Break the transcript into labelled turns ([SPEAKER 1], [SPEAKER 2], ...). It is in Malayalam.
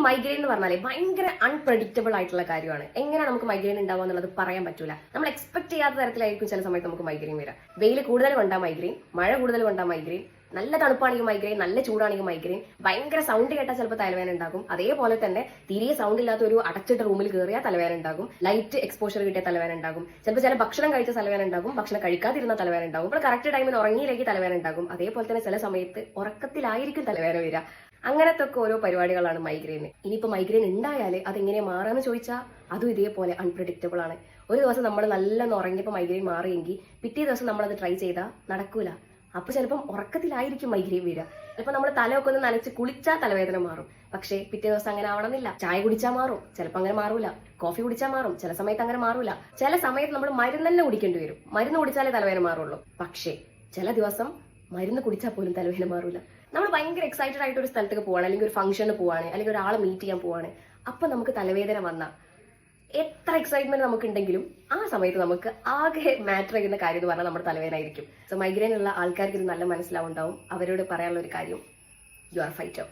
[SPEAKER 1] മൈഗ്രെയിൻ എന്ന് പറഞ്ഞാൽ ഭയങ്കര അൺപ്രഡിക്റ്റബിൾ ആയിട്ടുള്ള കാര്യമാണ്. എങ്ങനെ നമുക്ക് മൈഗ്രെയിൻ ഉണ്ടാവുക എന്നുള്ളത് പറയാൻ പറ്റൂല. നമ്മൾ എക്സ്പെക്ട് ചെയ്യാത്ത തരത്തിലായിരിക്കും ചില സമയത്ത് നമുക്ക് മൈഗ്രെയിൻ വരാം. വെയിൽ കൂടുതൽ കൊണ്ടാ മൈഗ്രെയിൻ, മഴ കൂടുതൽ കൊണ്ടാ മൈഗ്രെയിൻ, നല്ല തണുപ്പാണെങ്കിൽ മൈഗ്രെയിൻ, നല്ല ചൂടാണെങ്കിൽ മൈഗ്രെയിൻ, ഭയങ്കര സൗണ്ട് കേട്ടാൽ ചിലപ്പോൾ തലവേദന ഉണ്ടാകും. അതേപോലെ തന്നെ തീരെ സൗണ്ട് ഇല്ലാത്ത ഒരു അടച്ചിട്ട റൂമിൽ കയറിയാൽ തലവേദന ഉണ്ടാകും. ലൈറ്റ് എക്സ്പോഷർ കിട്ടിയ തലവേദന ഉണ്ടാകും. ചിലപ്പോൾ ചില ഭക്ഷണം കഴിച്ച തലവേദന ഉണ്ടാകും, ഭക്ഷണം കഴിക്കാതിരുന്ന തലവേദന ഉണ്ടാകും. ഇപ്പോൾ കറക്റ്റ് ടൈമിൽ ഉറങ്ങിയിലേക്ക് തലവേദന ഉണ്ടാകും. അതേപോലെ തന്നെ ചില സമയത്ത് ഉറക്കത്തിലായിരിക്കും തലവേദന വരിക. അങ്ങനത്തെ ഒക്കെ ഓരോ പരിപാടികളാണ് മൈഗ്രെയിൻ. ഇനിയിപ്പോൾ മൈഗ്രെയിൻ ഉണ്ടായാൽ അതെങ്ങനെ മാറാന്ന് ചോദിച്ചാൽ അതും ഇതേപോലെ അൺപ്രഡിക്റ്റബിൾ ആണ്. ഒരു ദിവസം നമ്മൾ നല്ലോണം ഉറങ്ങിയപ്പോൾ മൈഗ്രെയിൻ മാറിയെങ്കിൽ പിറ്റേ ദിവസം നമ്മളത് ട്രൈ ചെയ്താൽ നടക്കൂല. അപ്പൊ ചിലപ്പം ഉറക്കത്തിലായിരിക്കും മൈഗ്രെയിൻ വരിക. ചിലപ്പോൾ നമ്മൾ തലയൊക്കെ ഒന്ന് നനച്ച് കുളിച്ചാൽ തലവേദന മാറും. പക്ഷേ പിറ്റേ ദിവസം അങ്ങനെ ആവണമെന്നില്ല. ചായ കുടിച്ചാൽ മാറും, ചിലപ്പോൾ അങ്ങനെ മാറൂല. കോഫി കുടിച്ചാൽ മാറും, ചില സമയത്ത് അങ്ങനെ മാറൂല. ചില സമയത്ത് നമ്മൾ മരുന്ന് തന്നെ കുടിക്കേണ്ടി വരും. മരുന്ന് കുടിച്ചാലേ തലവേദന മാറുള്ളൂ. പക്ഷേ ചില ദിവസം മരുന്ന് കുടിച്ചാൽ പോലും തലവേദന മാറൂല. നമ്മൾ ഭയങ്കര എക്സൈറ്റഡ് ആയിട്ട് ഒരു സ്ഥലത്തേക്ക് പോവാണ്, അല്ലെങ്കിൽ ഒരു ഫംഗ്ഷന് പോവാണ്, അല്ലെങ്കിൽ ഒരാളെ മീറ്റ് ചെയ്യാൻ പോവാണ്. അപ്പൊ നമുക്ക് തലവേദന വന്നാൽ എത്ര എക്സൈറ്റ്മെന്റ് നമുക്കുണ്ടെങ്കിലും ആ സമയത്ത് നമുക്ക് ആകെ മാറ്റർ ചെയ്യുന്ന കാര്യം എന്ന് പറഞ്ഞാൽ നമ്മുടെ തലവേദന ആയിരിക്കും. സോ മൈഗ്രെയിൻ ഉള്ള ആൾക്കാർക്ക് ഇത് നല്ല മനസ്സിലാവുണ്ടാവും. അവരോട് പറയാനുള്ള ഒരു കാര്യം, യു ആർ ഫൈറ്റർ.